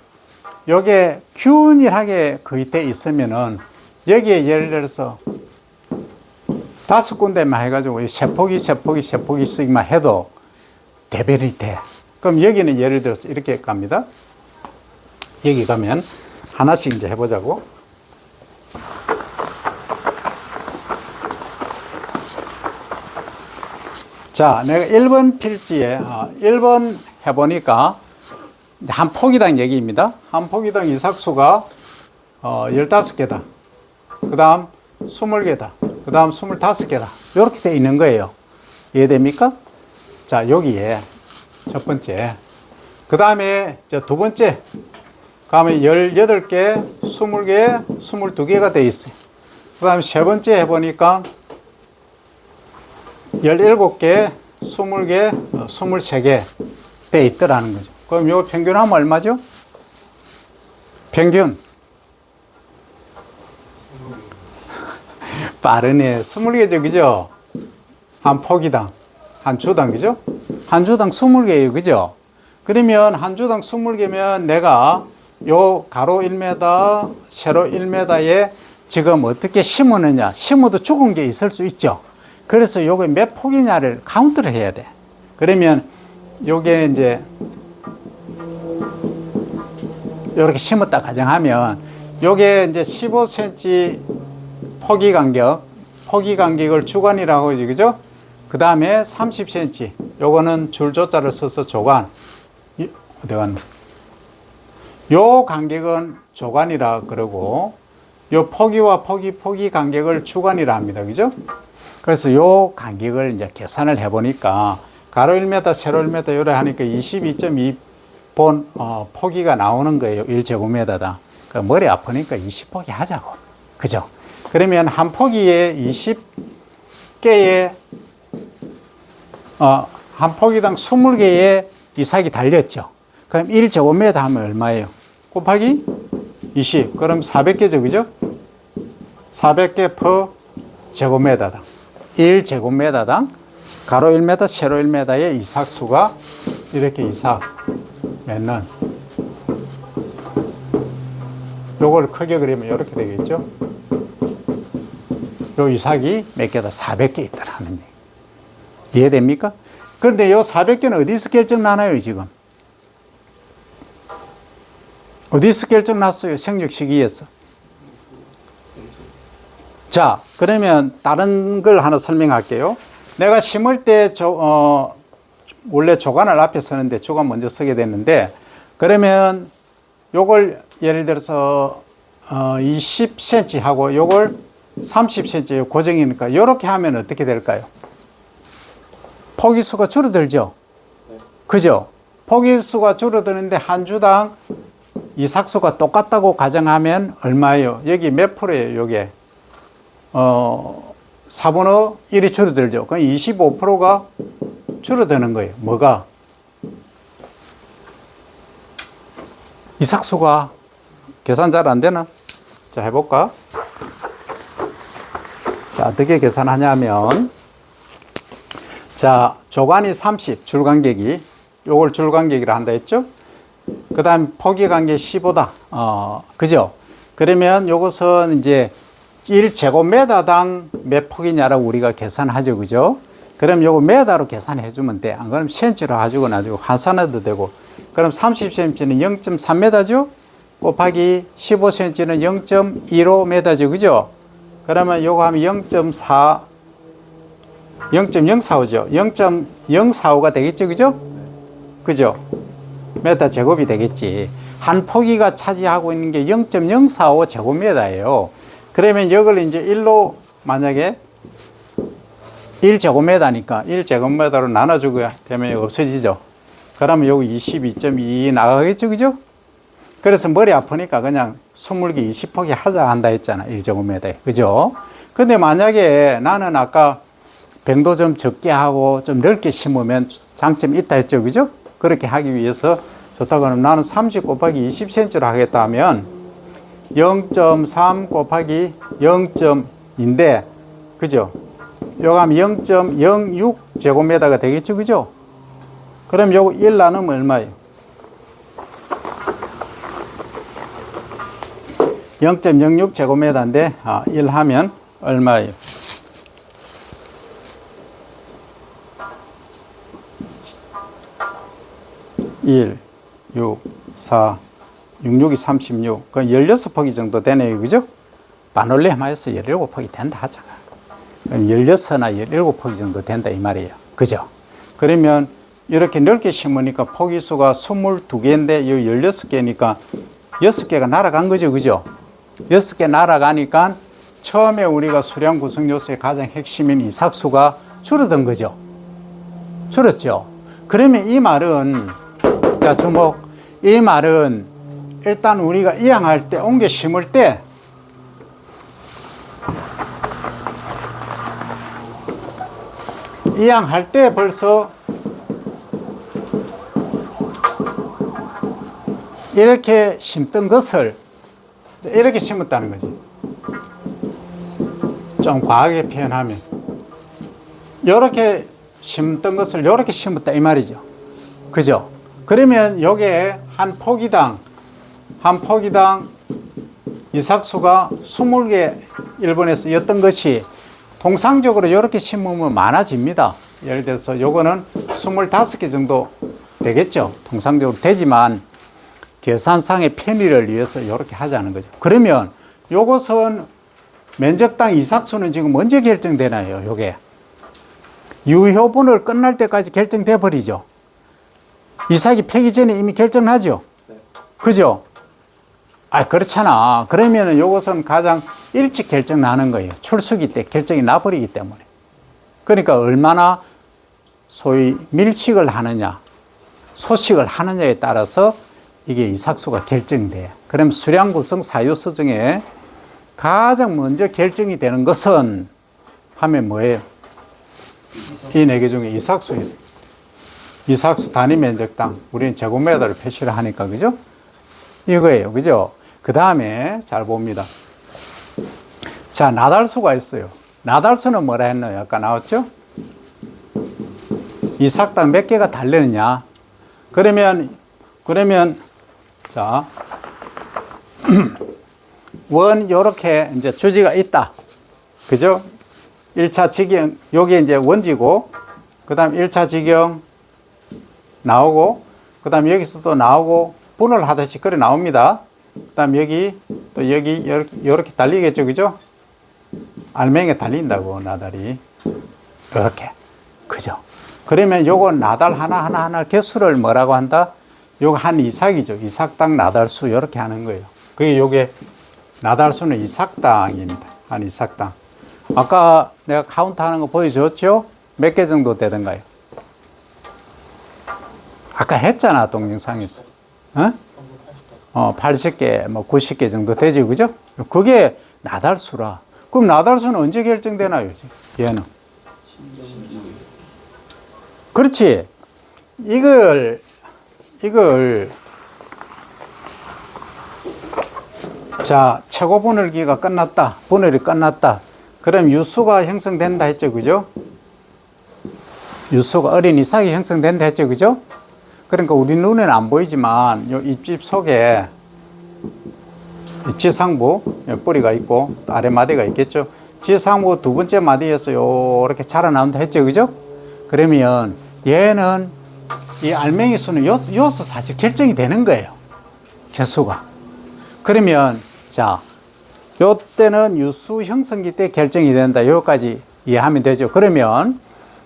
요게 균일하게 거의 돼 있으면은 여기에 예를 들어서 5군데만 해가지고 세 포기씩만 해도 대별이 돼. 그럼 여기는 예를 들어서 이렇게 갑니다. 여기 가면 하나씩 이제 해보자고. 자, 내가 1번 필지에 1번 해보니까 한 포기당 얘기입니다. 한 포기당 이삭수가 15개다. 그 다음 20개다. 그 다음 25개다. 이렇게 돼 있는 거예요. 이해됩니까? 자, 여기에 첫 번째. 그 다음에 두 번째. 가면 18개, 20개, 22개가 돼 있어요. 그 다음에 세 번째 해보니까 17개, 20개, 23개 돼 있더라는 거죠. 그럼 요 평균하면 얼마죠? 평균. 빠르네. 20개죠, 그죠? 한 포기당, 한 주당, 그죠? 한 주당 20개예요, 그죠? 그러면 한 주당 20개면 내가 요 가로 1m, 세로 1m에 지금 어떻게 심었느냐. 심어도 죽은 게 있을 수 있죠. 그래서 요게 몇 폭이냐를 카운트를 해야 돼. 그러면 요게 이제 이렇게 심었다 가정하면 요게 이제 15cm 포기 간격을 주간이라고 하지, 그죠? 그 다음에 30cm 요거는 줄조자를 써서 조간. 어디 갔나? 요 간격은 조간이라 그러고 요 포기와 포기 간격을 주간이라 합니다, 그죠? 그래서 요 간격을 이제 계산을 해보니까 가로 1m, 세로 1m 요래 하니까 22.2본 포기가 나오는 거예요. 1제곱미터당. 그러니까 머리 아프니까 20포기 하자고. 그죠? 그러면 한 포기에 20개의 한 포기당 20개의 이삭이 달렸죠. 그럼 1제곱미터 하면 얼마예요? 곱하기 20. 그럼 400개죠, 그죠? 400개 per 제곱미터당. 1제곱미터당 가로 1m, 세로 1m의 이삭수가 이렇게 이삭 맺는, 요걸 크게 그리면 이렇게 되겠죠. 요 이삭이 몇 개다? 400개 있다라는 얘기. 이해됩니까? 그런데 요 400개는 어디서 결정 나나요, 지금? 어디서 결정 났어요? 생육 시기에서. 자, 그러면 다른 걸 하나 설명할게요. 내가 심을 때 원래 조간을 앞에 쓰는데 조간 먼저 쓰게 됐는데, 그러면 요걸 예를 들어서 20cm 하고 요걸 30cm 고정이니까 요렇게 하면 어떻게 될까요? 포기수가 줄어들죠? 그죠? 포기수가 줄어드는데 한 주당 이삭수가 똑같다고 가정하면 얼마예요? 여기 몇 프로예요? 요게 4분의 1이 줄어들죠. 그럼 25%가 줄어드는 거예요. 뭐가? 이삭수가. 계산 잘 안 되나? 자, 해볼까? 자, 어떻게 계산하냐면, 자, 조관이 30, 줄간격이, 요걸 줄간격이라 한다 했죠? 그 다음 폭이 간격 15다. 그죠? 그러면 요것은 이제 1제곱미터당 몇 폭이냐라고 우리가 계산하죠. 그죠? 그럼 요거 미터로 계산해 주면 돼. 안 그러면 센치로 가지고 나중에 환산해도 되고. 그럼 30cm는 0.3m죠? 곱하기 15cm는 0.15m죠. 그죠? 그러면 요거 하면 0.045죠. 0.045가 되겠죠. 그죠? 그죠? 메타 제곱이 되겠지. 한 포기가 차지하고 있는 게 0.045 제곱미터예요. 그러면 이걸 이제 1로 만약에 1제곱미터니까 1제곱미터로 나눠주고 되면 없어지죠. 그러면 여기 22.2 나가겠죠. 그죠? 그래서 머리 아프니까 그냥 20개 20포기 하자 한다 했잖아. 1제곱미터에. 그죠? 근데 만약에 나는 아까 병도 좀 적게 하고 좀 넓게 심으면 장점이 있다 했죠. 그죠? 그렇게 하기 위해서 좋다고 하면 나는 30 곱하기 20cm로 하겠다 하면 0.3 곱하기 0.2인데, 그죠? 요거 하면 0.06 제곱미터가 되겠죠. 그죠? 그럼 요거 1 나누면 얼마예요? 0.06 제곱미터인데, 1 하면 얼마예요? 1, 6, 4, 66이 36. 그 16포기 정도 되네요. 그죠? 반올림 하여서 17포기 된다 하자. 16나 17포기 정도 된다 이 말이에요. 그죠? 그러면 이렇게 넓게 심으니까 포기수가 22개인데 이 16개니까 6개가 날아간 거죠. 그죠? 6개 날아가니까 처음에 우리가 수량 구성 요소의 가장 핵심인 이삭수가 줄어든 거죠. 줄었죠. 그러면 이 말은, 자, 주목. 이 말은 일단 우리가 이양할 때, 옮겨 심을 때, 이양할 때 벌써 이렇게 심던 것을 이렇게 심었다는 거지. 좀 과하게 표현하면. 이렇게 심던 것을 이렇게 심었다 이 말이죠. 그죠? 그러면 요게 한 포기당 이삭수가 20개 일본에서 였던 것이 통상적으로 이렇게 심으면 많아집니다. 예를 들어서 요거는 25개 정도 되겠죠. 통상적으로 되지만 계산상의 편의를 위해서 이렇게 하자는 거죠. 그러면 요것은 면적당 이삭수는 지금 언제 결정되나요? 요게 유효분을 끝날 때까지 결정돼 버리죠. 이삭이 펴기 전에 이미 결정나죠. 그죠? 그렇잖아. 그러면은 요것은 가장 일찍 결정나는 거예요. 출수기 때 결정이 나버리기 때문에. 그러니까 얼마나 소위 밀식을 하느냐, 소식을 하느냐에 따라서 이게 이삭수가 결정돼요. 그럼 수량 구성 사유수 중에 가장 먼저 결정이 되는 것은 하면 뭐예요? 이 4개 중에 이삭수예요. 이삭수 단위 면적당, 우리는 제곱미터로 표시를 하니까, 그죠? 이거예요. 그죠? 그 다음에 잘 봅니다. 자, 나달수가 있어요. 나달수는 뭐라 했나요? 아까 나왔죠? 이삭당 몇 개가 달리느냐? 그러면, 자, 원, 요렇게 이제 주지가 있다. 그죠? 1차 직경, 요게 이제 원지고, 그 다음 1차 직경 나오고, 그 다음 여기서 또 나오고, 분을 하듯이 그래 나옵니다. 그 다음 여기, 또 여기, 요렇게 달리겠죠. 그죠? 알맹이가 달린다고, 나달이. 이렇게. 그죠? 그러면 요거 나달 하나 개수를 뭐라고 한다? 요거 한 이삭이죠. 이삭당 나달수, 요렇게 하는 거예요. 그게 요게, 나달수는 이삭당입니다. 한 이삭당. 아까 내가 카운트 하는 거 보여줬죠? 몇 개 정도 되던가요? 아까 했잖아, 동영상에서. 80개, 뭐 90개 정도 되지, 그죠? 그게 나달수라. 그럼 나달수는 언제 결정되나요, 얘는? 그렇지. 이걸, 자, 최고 분열기가 끝났다. 분열이 끝났다. 그럼 유수가 형성된다 했죠, 그죠? 유수가 어린 이삭이 형성된다 했죠, 그죠? 그러니까 우리 눈에는 안 보이지만 요 잎집 속에 지상부 뿌리가 있고 아래 마디가 있겠죠. 지상부 두 번째 마디에서 요렇게 자라나온다 했죠, 그죠? 그러면 얘는 이 알맹이 수는 요서 사실 결정이 되는 거예요, 개수가. 그러면 자, 요때는 유수 형성기 때 결정이 된다. 여기까지 이해하면 되죠. 그러면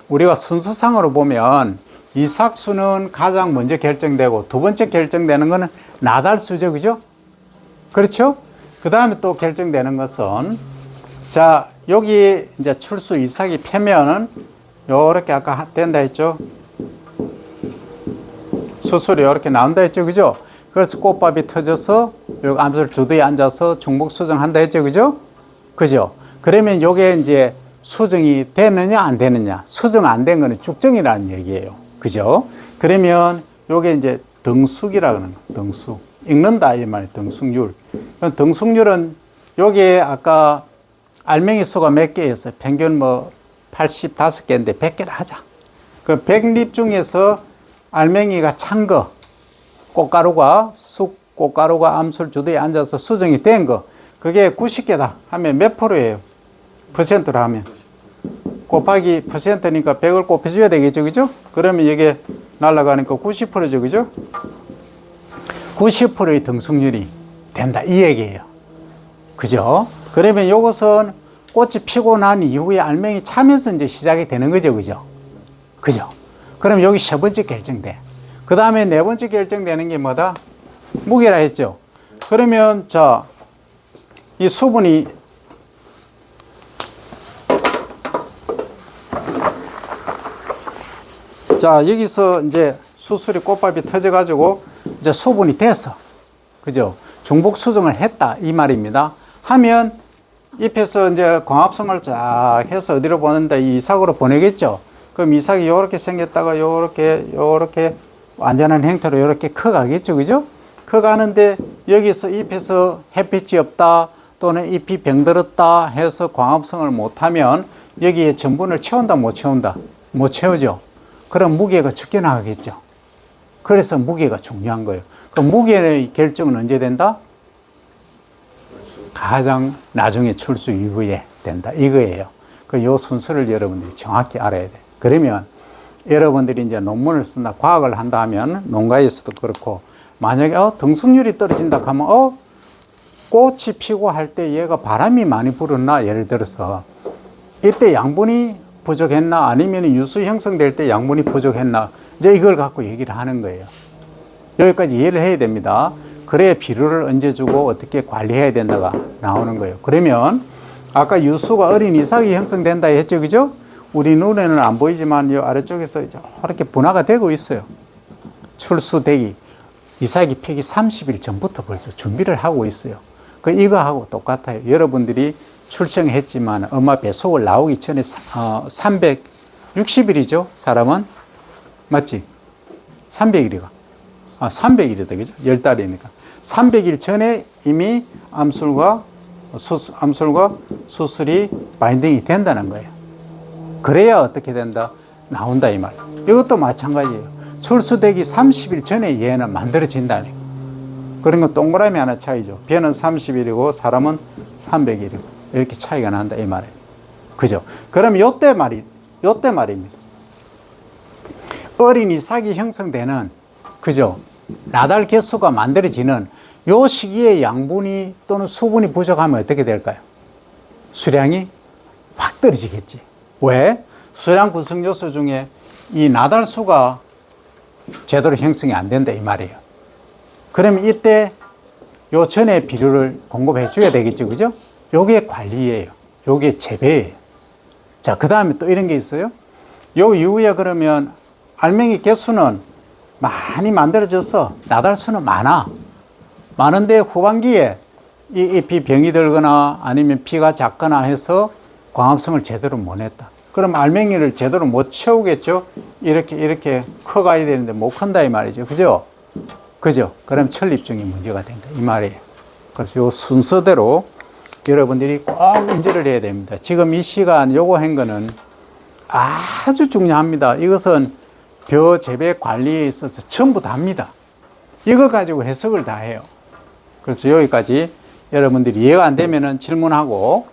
우리가 순서상으로 보면 이삭수는 가장 먼저 결정되고 두 번째 결정되는 것은 나달수죠, 그죠? 그렇죠? 그 다음에 또 결정되는 것은, 자, 여기 이제 출수 이삭이 펴면은 요렇게 아까 된다 했죠? 수술이 이렇게 나온다 했죠, 그죠? 그래서 꽃밥이 터져서 여기 암술 주도에 앉아서 중복 수정한다 했죠, 그죠? 그죠? 그러면 요게 이제 수정이 되느냐 안 되느냐. 수정 안 된 거는 죽정이라는 얘기예요, 그죠? 그러면 요게 이제 등숙이라 그러는 거, 등숙. 읽는다 이 말이에요, 등숙률. 등숙률은 요게 아까 알맹이 수가 몇 개였어요? 평균 뭐 85개인데 100개를 하자. 그 100립 중에서 알맹이가 찬 거, 꽃가루가 쑥 꽃가루가 암술 주도에 앉아서 수정이 된 거, 그게 90개다 하면 몇 프로예요? 퍼센트로 하면 곱하기 퍼센트니까 100을 곱해줘야 되겠죠, 그죠? 그러면 이게 날아가니까 90%죠, 그죠? 90%의 등숙률이 된다 이 얘기예요, 그죠? 그러면 이것은 꽃이 피고 난 이후에 알맹이 차면서 이제 시작이 되는 거죠, 그죠? 그죠? 그럼 여기 세 번째 결정돼. 그 다음에 네 번째 결정되는 게 뭐다? 무게라 했죠. 그러면 자, 이 수분이 자, 여기서 이제 수술이 꽃밥이 터져 가지고 이제 수분이 됐어, 그죠? 중복 수정을 했다 이 말입니다. 하면 잎에서 이제 광합성을 쫙 해서 어디로 보낸다? 이 이삭으로 보내겠죠. 그럼 이삭이 요렇게 생겼다가 요렇게 완전한 형태로 요렇게 커가겠죠, 그죠? 커가는데 여기서 잎에서 햇빛이 없다 또는 잎이 병들었다 해서 광합성을 못하면 여기에 전분을 채운다 못 채운다? 못 채우죠. 그럼 무게가 적게 나가겠죠. 그래서 무게가 중요한 거예요. 그럼 무게의 결정은 언제 된다? 가장 나중에 출수 이후에 된다 이거예요. 요 순서를 여러분들이 정확히 알아야 돼. 그러면 여러분들이 이제 논문을 쓴다, 과학을 한다 하면 농가에서도 그렇고, 만약에 등숙률이 떨어진다 하면 꽃이 피고 할 때 얘가 바람이 많이 불었나, 예를 들어서 이때 양분이 부족했나, 아니면 유수 형성될 때 양분이 부족했나, 이제 이걸 갖고 얘기를 하는 거예요. 여기까지 이해를 해야 됩니다. 그래야 비료를 언제 주고 어떻게 관리해야 된다가 나오는 거예요. 그러면 아까 유수가 어린 이삭이 형성된다 했죠, 그죠? 우리 눈에는 안 보이지만 이 아래쪽에서 이렇게 분화가 되고 있어요. 출수되기, 이삭이 펴기 30일 전부터 벌써 준비를 하고 있어요. 이거하고 똑같아요. 여러분들이 출생했지만 엄마 뱃속을 나오기 전에 360일이죠, 사람은? 맞지? 300일이가. 300일이다, 그죠? 10달이니까. 300일 전에 이미 암술과 수술이 바인딩이 된다는 거예요. 그래야 어떻게 된다? 나온다 이 말. 이것도 마찬가지예요. 출수되기 30일 전에 얘는 만들어진다는 거예요. 그런 건 동그라미 하나 차이죠. 배는 30일이고 사람은 300일이고 이렇게 차이가 난다 이 말이에요. 그죠? 그럼 요때 말입니다. 어린 이삭이 형성되는, 그죠? 나달 개수가 만들어지는 요 시기에 양분이 또는 수분이 부족하면 어떻게 될까요? 수량이 확 떨어지겠지. 왜? 수량 구성 요소 중에 이 나달수가 제대로 형성이 안 된다 이 말이에요. 그러면 이때 요 전에 비료를 공급해 줘야 되겠죠, 그죠? 요게 관리예요. 요게 재배예요. 자, 그 다음에 또 이런 게 있어요. 요 이후에 그러면 알맹이 개수는 많이 만들어져서 나달수는 많은데 후반기에 이 잎이 병이 들거나 아니면 피가 작거나 해서 광합성을 제대로 못 했다. 그럼 알맹이를 제대로 못 채우겠죠? 이렇게 커가야 되는데 못 큰다 이 말이죠. 그죠? 그죠? 그럼 철립중이 문제가 된다 이 말이에요. 그래서 요 순서대로 여러분들이 꼭 인지를 해야 됩니다. 지금 이 시간 요거 한 거는 아주 중요합니다. 이것은 벼 재배 관리에 있어서 전부 다입니다. 이거 가지고 해석을 다 해요. 그래서 여기까지 여러분들이 이해가 안 되면은 질문하고